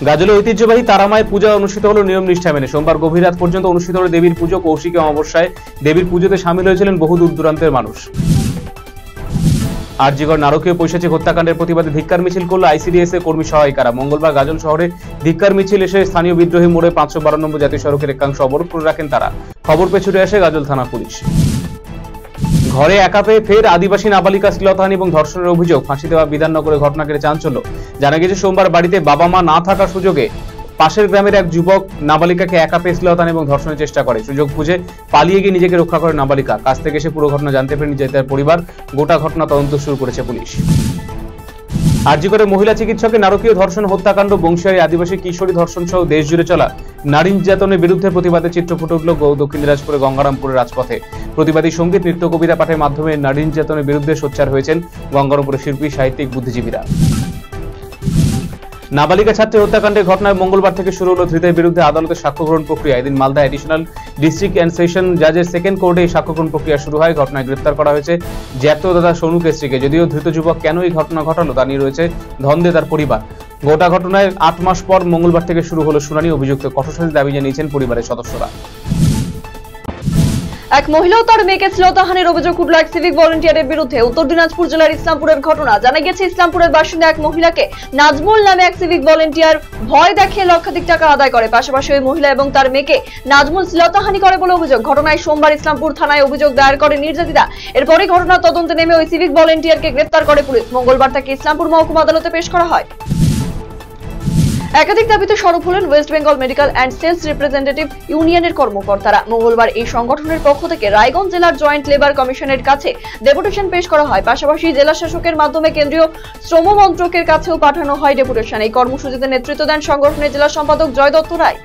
গাজলে ঐতিহ্যবাহী তারামায় পূজা অনুষ্ঠিত হলো নিয়ম নিষ্ঠা মেনে। সোমবার গভীর রাত পর্যন্ত অনুষ্ঠিত হলো দেবীর পুজো। কৌশিকী অমাবস্যায় দেবীর পুজোতে সামিল হয়েছিলেন বহু দূর দূরান্তের মানুষ। আরজিকর নারকীয় পৈশাচিক হত্যাকাণ্ডের প্রতিবাদে ধিক্কার মিছিল করল আইসিডিএস এর কর্মী সহায়িকারা। মঙ্গলবার গাজল শহরে ধিক্কার মিছিল এসে স্থানীয় বিদ্রোহী মোড়ে 512 নম্বর জাতীয় সড়কের একাংশ অবরোধ করে রাখেন তারা। খবর পেয়ে ছুটে আসে গাজল থানা পুলিশ। ঘরে একা পেয়ে ফের আদিবাসী নাবালিকা শ্লীলতাহানি এবং ধর্ষণের অভিযোগ। ফাঁসি দেওয়া বিধাননগরে ঘটনা ঘটে চাঞ্চল্য। জানা গেছে সোমবার বাড়িতে বাবা মা না থাকার সুযোগে পাশের গ্রামের এক যুবক নাবালিকাকে একা পেয়ে শ্লীলতাহানি এবং ধর্ষণের চেষ্টা করে। সুযোগ বুঝে পালিয়ে গিয়ে নিজেকে রক্ষা করে নাবালিকা। কাছ থেকে এসে পুরো ঘটনা জানতে পেরে নিজেদের পরিবার গোটা ঘটনা তদন্ত শুরু করেছে পুলিশ। আরজিকরে মহিলা চিকিৎসকের নারকীয় ধর্ষণ হত্যাকাণ্ড, বংশিয়ারি আদিবাসী কিশোরী ধর্ষণ সহ দেশ জুড়ে চলা নারী নির্যাতনের বিরুদ্ধে প্রতিবাদে চিত্র ফুটে উঠল দক্ষিণ দিনাজপুরে গঙ্গারামপুরের রাজপথে। প্রতিবাদী সঙ্গীত, নৃত্য, কবিতা পাঠের মাধ্যমে নারী নির্যাতনের বিরুদ্ধে সোচ্চার হয়েছেন গঙ্গারামপুরের শিল্পী, সাহিত্যিক, বুদ্ধিজীবীরা। নাবালিকা ছাত্রী হত্যাকাণ্ডের ঘটনায় মঙ্গলবার থেকে শুরু হলো ধৃতের বিরুদ্ধে আদালতে সাক্ষ্য গ্রহণ প্রক্রিয়া। এদিন Malda additional district and session জাজের সেকেন্ড কোর্টে এই সাক্ষ্য গ্রহণ প্রক্রিয়া শুরু হয়। ঘটনায় গ্রেপ্তার করা হয়েছে জ্যাঠতো দাদা সোনু কেসরিকে। যদিও ধৃত যুবক কেন এই ঘটনা ঘটালো তা নিয়ে রয়েছে ধন্দে তার পরিবার। গোটা ঘটনায় 8 মাস পর মঙ্গলবার থেকে শুরু হলো শুনানি। অভিযুক্ত কঠোর শাস্তির দাবি জানিয়েছেন পরিবারের সদস্যরা। এক মহিলা ও তার মেয়েকে শ্লীলতাহানির অভিযোগ উঠল এক সিভিক ভলেন্টিয়ারের বিরুদ্ধে। উত্তর দিনাজপুর জেলার ইসলামপুরের ঘটনা। জানা গেছে ইসলামপুরের বাসিন্দা এক মহিলাকে নাজমুল নামে এক সিভিক ভলেন্টিয়ার ভয় দেখিয়ে লক্ষাধিক টাকা আদায় করে। পাশাপাশি ওই মহিলা এবং তার মেয়েকে নাজমুল শ্লীলতাহানি করে বলে অভিযোগ। ঘটনায় সোমবার ইসলামপুর থানায় অভিযোগ দায়ের করে নির্যাতিতা। এরপরই ঘটনার তদন্তে নেমে ওই সিভিক ভলেন্টিয়ারকে গ্রেফতার করে পুলিশ। মঙ্গলবার তাকে ইসলামপুর মহকুমা আদালতে পেশ করা হয়। একাধিক দাবিতে সরব হলেন West Bengal medical and sales representative ইউনিয়নের কর্মকর্তারা। মঙ্গলবার এই সংগঠনের পক্ষ থেকে রায়গঞ্জ জেলার জয়েন্ট লেবার কমিশনের কাছে ডেপুটেশন পেশ করা হয়। পাশাপাশি জেলা শাসকের মাধ্যমে কেন্দ্রীয় শ্রম মন্ত্রকের কাছেও পাঠানো হয় ডেপুটেশন। এই কর্মসূচিতে নেতৃত্ব দেন সংগঠনের জেলা সম্পাদক জয় দত্ত রায়।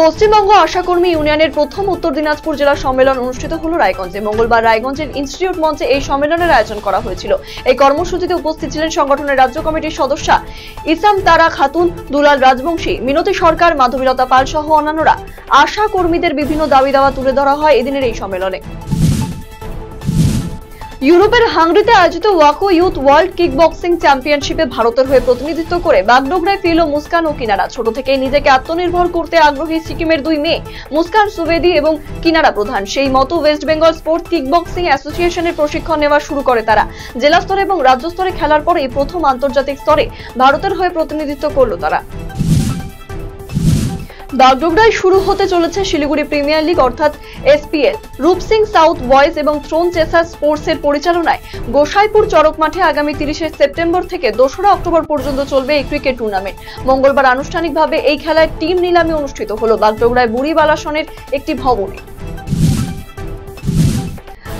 পশ্চিমবঙ্গ আশাকর্মী ইউনিয়নের প্রথম উত্তর দিনাজপুর জেলা সম্মেলন অনুষ্ঠিত হলো রায়গঞ্জে। মঙ্গলবার রায়গঞ্জের ইনস্টিটিউট মঞ্চে এই সম্মেলনের আয়োজন করা হয়েছিল। এই কর্মসূচিতে উপস্থিত ছিলেন সংগঠনের রাজ্য কমিটির সদস্যা ইসাম তারা খাতুন, দুলাল রাজবংশী, মিনতি সরকার, মাধবীলতা পাল সহ অন্যান্যরা। আশা কর্মীদের বিভিন্ন দাবি দাওয়া তুলে ধরা হয় এদিনের এই সম্মেলনে। ইউরোপের হাঙ্গরিতে আয়োজিত ওয়াকো ইউথ ওয়ার্ল্ড কিক বক্সিং চ্যাম্পিয়নশিপে ভারতের হয়ে প্রতিনিধিত্ব করে বাগডোগরায় ফিরল মুস্কান ও কিনারা। ছোট থেকেই নিজেকে আত্মনির্ভর করতে আগ্রহী সিকিমের দুই মেয়ে মুস্কান সুবেদী এবং কিনারা প্রধান। সেই মতো West Bengal sports kick boxing অ্যাসোসিয়েশনের প্রশিক্ষণ নেওয়া শুরু করে তারা। জেলা স্তরে এবং রাজ্য স্তরে খেলার পর এই প্রথম আন্তর্জাতিক স্তরে ভারতের হয়ে প্রতিনিধিত্ব করল তারা। বাগডোগরায় শুরু হতে চলেছে শিলিগুড়ি প্রিমিয়ার লিগ অর্থাৎ এসপিএল। রূপসিং সাউথ বয়েজ এবং থ্রোন চেসার স্পোর্টস এর পরিচালনায় গোসাইপুর চরক মাঠে আগামী 30 সেপ্টেম্বর থেকে 2রা অক্টোবর পর্যন্ত চলবে এই ক্রিকেট টুর্নামেন্ট। মঙ্গলবার আনুষ্ঠানিকভাবে এই খেলায় টিম নিলামী অনুষ্ঠিত হলো বাগডোগরায় বুড়িবালাসনের একটি ভবনে।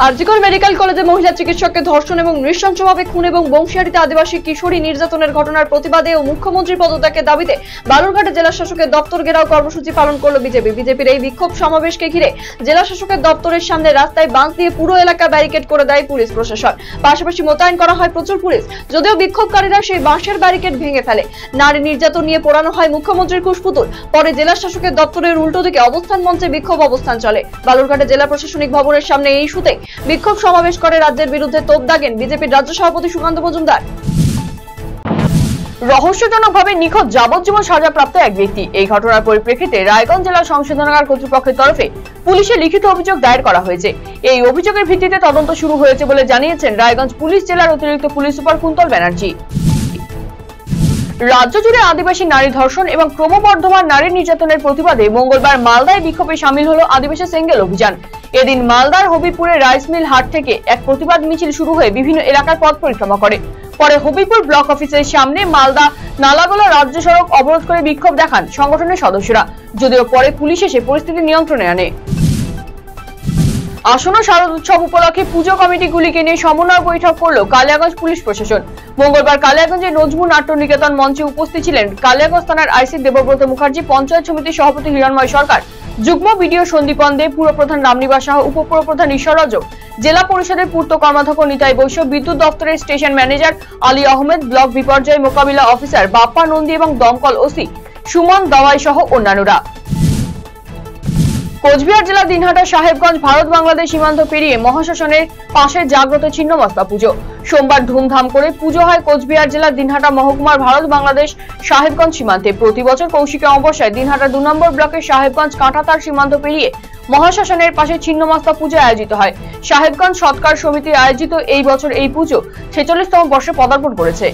আরজিকর মেডিকেল কলেজে মহিলা চিকিৎসককে ধর্ষণ এবং নৃশংসভাবে খুন এবং বংশিয়ারিতে আদিবাসী কিশোরী নির্যাতনের ঘটনার প্রতিবাদে ও মুখ্যমন্ত্রীর পদত্যাগের দাবিতে বালুরঘাটে জেলা শাসকের দপ্তর ঘেরাও কর্মসূচি পালন করল বিজেপি। বিজেপির এই বিক্ষোভ সমাবেশকে ঘিরে জেলা শাসকের দপ্তরের সামনে রাস্তায় বাঁশ দিয়ে পুরো এলাকা ব্যারিকেড করে দেয় পুলিশ প্রশাসন। পাশাপাশি মোতায়েন করা হয় প্রচুর পুলিশ। যদিও বিক্ষোভকারীরা সেই বাঁশের ব্যারিকেড ভেঙে ফেলে। নারী নির্যাতন নিয়ে পোড়ানো হয় মুখ্যমন্ত্রীর কুশপুতুল। পরে জেলা শাসকের দপ্তরের উল্টো দিকে অবস্থান মঞ্চে বিক্ষোভ অবস্থান চলে। বালুরঘাটে জেলা প্রশাসনিক ভবনের সামনে এই ইস্যুতে বিক্ষোভ সমাবেশ করে রাজ্যের বিরুদ্ধে তোপ দাগেন বিজেপির রাজ্য সভাপতি সুকান্ত মজুমদার। রহস্যজনকভাবে নিখোঁজ যাবজ্জীবন সাজাপ্রাপ্ত এক ব্যক্তি। এই ঘটনার পরিপ্রেক্ষিতে রায়গঞ্জ জেলা সংশোধনাগার কর্তৃপক্ষের তরফে পুলিশে লিখিত অভিযোগ দায়ের করা হয়েছে। এই অভিযোগের ভিত্তিতে তদন্ত শুরু হয়েছে বলে জানিয়েছেন রায়গঞ্জ পুলিশ জেলার অতিরিক্ত পুলিশ সুপার কুন্তল ব্যানার্জি। রাজ্য জুড়ে আদিবাসী নারী ধর্ষণ এবং ক্রমবর্ধমান নারী নির্যাতনের প্রতিবাদে মঙ্গলবার মালদায় বিক্ষোভে সামিল হলো আদিবাসী সেঙ্গেল অভিযান। এদিন মালদার হবিপুরের রাইস মিল হাট থেকে এক প্রতিবাদ মিছিল শুরু হয়ে বিভিন্ন এলাকার পথ পরিক্রমা করে। পরে হবিপুর ব্লক অফিসের সামনে মালদা নালাগোলা রাজ্য সড়ক অবরোধ করে বিক্ষোভ দেখান সংগঠনের সদস্যরা। যদিও পরে পুলিশ এসে পরিস্থিতি নিয়ন্ত্রণে আনে। আসন্ন শারদ উৎসব উপলক্ষে পুজো কমিটিগুলিকে নিয়ে সমন্বয় বৈঠক করল কালিয়াগঞ্জ পুলিশ প্রশাসন। মঙ্গলবার কালিয়াগঞ্জের নজমু নাট্য নিকেতন মঞ্চে উপস্থিত ছিলেন কালিয়াগঞ্জ থানার আইসি দেবব্রত মুখার্জি, পঞ্চায়েত সমিতির সভাপতি হিরণময় সরকার, যুগ্ম বিডিও সন্দীপন দে, পুরপ্রধান রামনিবাস সাহা, উপপুরপ্রধান ঈশ্বর রজক, জেলা পরিষদের পূর্ত কর্মাধ্যক্ষ নিতাই বৈশ্য, বিদ্যুৎ দপ্তরের station manager Ali Ahmed, block বিপর্যয় মোকাবিলা অফিসার বাপ্পা নন্দী এবং দমকল ওসি সুমন দাওয়াই সহ অন্যান্যরা। কোচবিহার জেলা দিনহাটা সাহেবগঞ্জ ভারত বাংলাদেশ সীমান্ত পেরিয়ে মহাশ্মশানের পাশে জাগ্রত ছিন্নমস্তা পুজো। সোমবার ধুমধাম করে পুজো হয় কোচবিহার জেলার দিনহাটা মহকুমার ভারত বাংলাদেশ সাহেবগঞ্জ সীমান্তে। প্রতি বছর কৌশিকী অমাবস্যায় দিনহাটা 2 নম্বর ব্লকের সাহেবগঞ্জ কাঁটাতার সীমান্ত পেরিয়ে মহাশ্মশানের পাশে ছিন্নমস্তা পুজো আয়োজিত হয়। সাহেবগঞ্জ সৎকার সমিতি আয়োজিত এই বছর এই পুজো 46তম বর্ষে পদার্পণ করেছে।